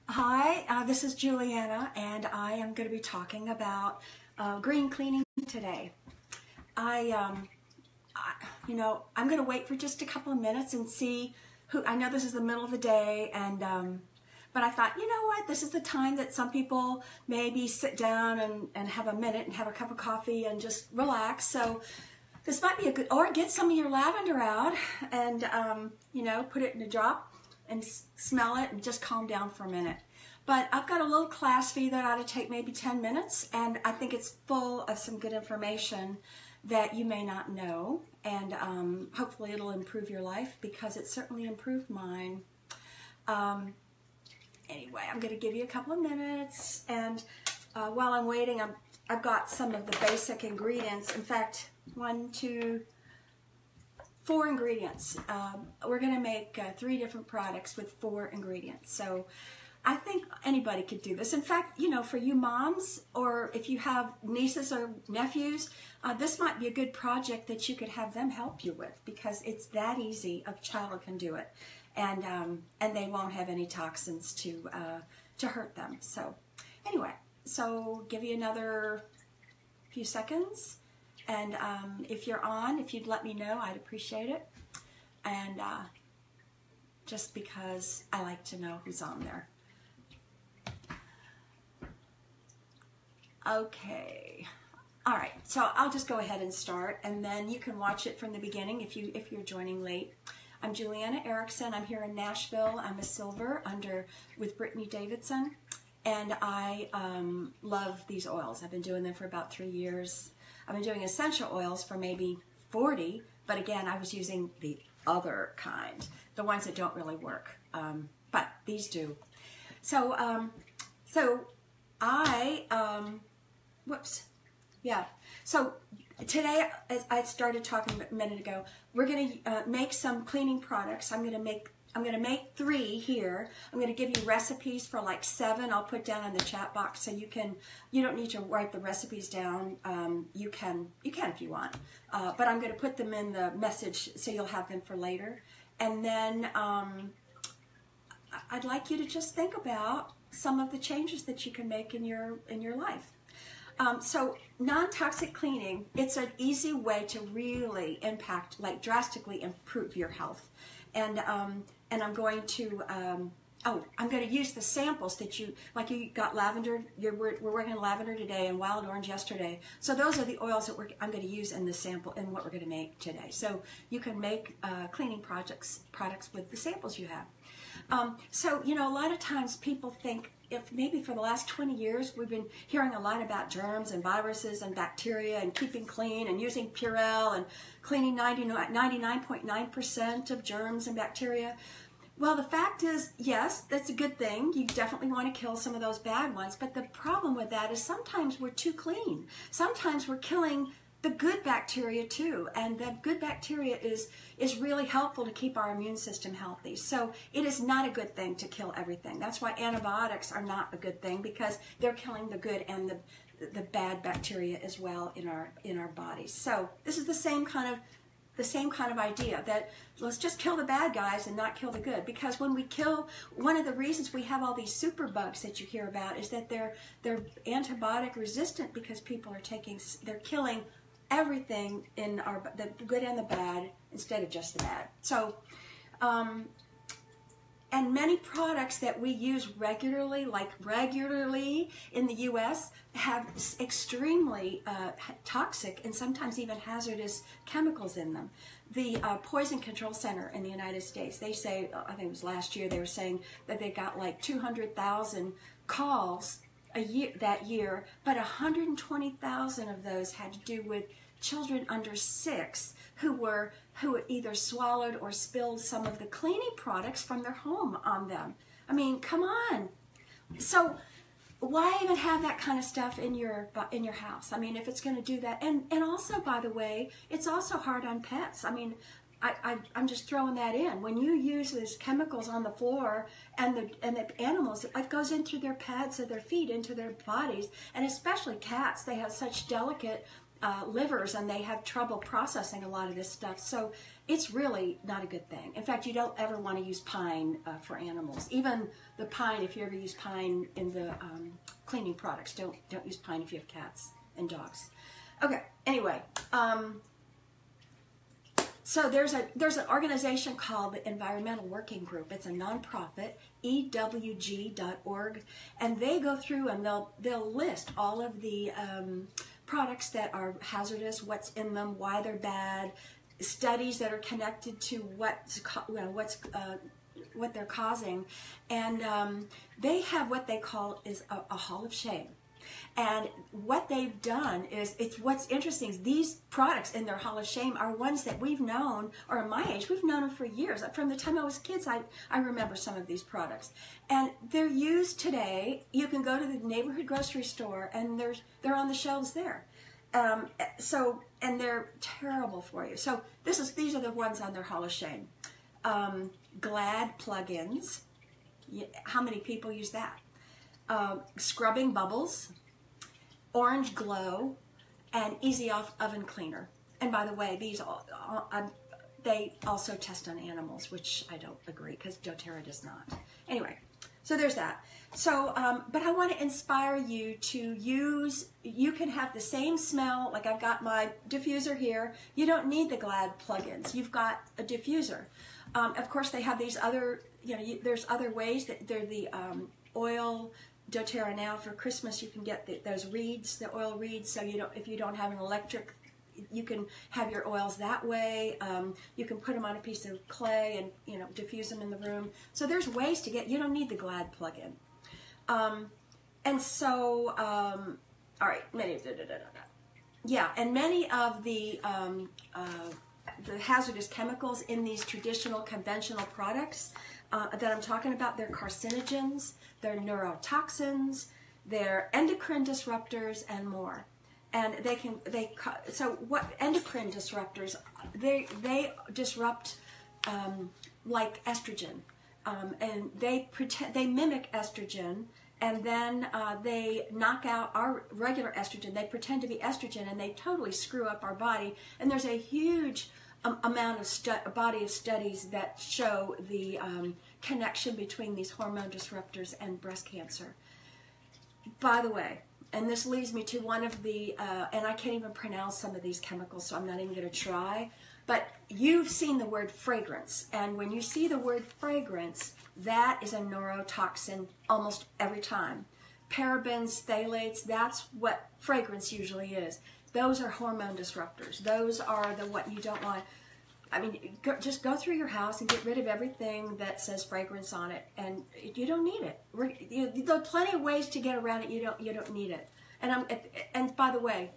Hi, this is Juliana, and I am going to be talking about green cleaning today. I'm going to wait for just a couple of minutes and see who. I know this is the middle of the day, and but I thought, you know what, this is the time that some people maybe sit down and have a minute and have a cup of coffee and just relax. So this might be a good, or get some of your lavender out and put it in a drop and smell it and just calm down for a minute. But I've got a little class for you that ought to take maybe 10 minutes, and I think it's full of some good information that you may not know, and hopefully it'll improve your life, because it certainly improved mine. Anyway, I'm going to give you a couple of minutes, and while I'm waiting, I've got some of the basic ingredients. In fact, 4 ingredients. We're going to make 3 different products with 4 ingredients. So I think anybody could do this. In fact, for you moms, or if you have nieces or nephews, this might be a good project that you could have them help you with, because it's that easy. A child can do it, and they won't have any toxins to hurt them. So anyway, so give you another few seconds. And if you're on, if you'd let me know, I'd appreciate it. And just because I like to know who's on there. Okay. All right. So I'll just go ahead and start, and then you can watch it from the beginning if you're joining late. I'm Juliana Erickson. I'm here in Nashville. I'm a silver with Brittany Davidson, and I love these oils. I've been doing them for about 3 years. I've been doing essential oils for maybe 40, but again, I was using the other kind, the ones that don't really work, but these do. So, So today, as I started talking a minute ago, we're going to make some cleaning products. I'm going to make 3 here. I'm going to give you recipes for like 7. I'll put down in the chat box, so you don't need to write the recipes down. You can if you want, but I'm going to put them in the message so you'll have them for later. And then I'd like you to just think about some of the changes that you can make in your life. So non-toxic cleaning, it's an easy way to really drastically improve your health. And I'm going to use the samples that you got lavender. We're working on lavender today and wild orange yesterday. So those are the oils that I'm going to use in the sample in what we're going to make today. So you can make cleaning products with the samples you have. So a lot of times people think, if maybe for the last 20 years we've been hearing a lot about germs and viruses and bacteria and keeping clean and using Purell and cleaning 99.9% of germs and bacteria. Well, the fact is, yes, that's a good thing. You definitely want to kill some of those bad ones, but the problem with that is sometimes we're too clean. Sometimes we're killing the good bacteria too, and the good bacteria is really helpful to keep our immune system healthy. So it is not a good thing to kill everything. That's why antibiotics are not a good thing, because they're killing the good and the bad bacteria as well in our bodies. So this is the same kind of idea, that let's just kill the bad guys and not kill the good. Because when we kill, one of the reasons we have all these super bugs that you hear about is that they're antibiotic resistant, because people they're killing everything in the good and the bad instead of just the bad. So, and many products that we use regularly in the U.S. have extremely toxic and sometimes even hazardous chemicals in them. The Poison Control Center in the United States, they say, I think it was last year, they were saying that they got like 200,000 calls that year, but 120,000 of those had to do with children under 6 who either swallowed or spilled some of the cleaning products from their home on them. I mean, come on. So why even have that kind of stuff in your house? I mean, if it's going to do that, and also, by the way, it's also hard on pets. I mean, I'm just throwing that in. When you use these chemicals on the floor, and the animals, it goes in through their pads of their feet into their bodies, and especially cats. They have such delicate livers, and they have trouble processing a lot of this stuff. So it's really not a good thing. In fact, you don't ever want to use pine for animals. Even the pine, if you ever use pine in the cleaning products, don't use pine if you have cats and dogs. Okay, anyway, so there's an organization called the Environmental Working Group. It's a nonprofit, EWG.org, and they go through and they'll list all of the products that are hazardous, what's in them, why they're bad, studies that are connected to what they're causing, and they have what they call is a Hall of Shame. And what they've done is, what's interesting is these products in their Hall of Shame are ones that we've known, or in my age, we've known them for years. From the time I was kids, I remember some of these products. And they're used today. You can go to the neighborhood grocery store and they're on the shelves there. And they're terrible for you. So these are the ones on their Hall of Shame. Glad plugins. How many people use that? Scrubbing bubbles, Orange Glow, and Easy Off Oven Cleaner. And by the way, these they also test on animals, which I don't agree because doTERRA does not. Anyway, so there's that. So, but I want to inspire you to use. You can have the same smell. Like I've got my diffuser here. You don't need the Glad plugins. You've got a diffuser. Of course, they have these other. There's other ways that they're the oil. doTERRA now for Christmas you can get those reeds, the oil reeds, so if you don't have an electric, you can have your oils that way. You can put them on a piece of clay and diffuse them in the room. So there's ways to get. You don't need the Glad plug-in. And so all right, many of the hazardous chemicals in these traditional conventional products that I'm talking about, they're carcinogens, they're neurotoxins, they're endocrine disruptors, and more. And so what endocrine disruptors, they disrupt like estrogen, and they mimic estrogen, and then they knock out our regular estrogen. They pretend to be estrogen, and they totally screw up our body. And there's a huge amount of body of studies that show the connection between these hormone disruptors and breast cancer. By the way, and this leads me to one of the, and I can't even pronounce some of these chemicals, so I'm not even going to try, but you've seen the word fragrance, and when you see the word fragrance, that is a neurotoxin almost every time. Parabens, phthalates, that's what fragrance usually is. Those are hormone disruptors. Those are what you don't want. I mean, just go through your house and get rid of everything that says fragrance on it, and you don't need it. There are plenty of ways to get around it. You don't need it. And by the way,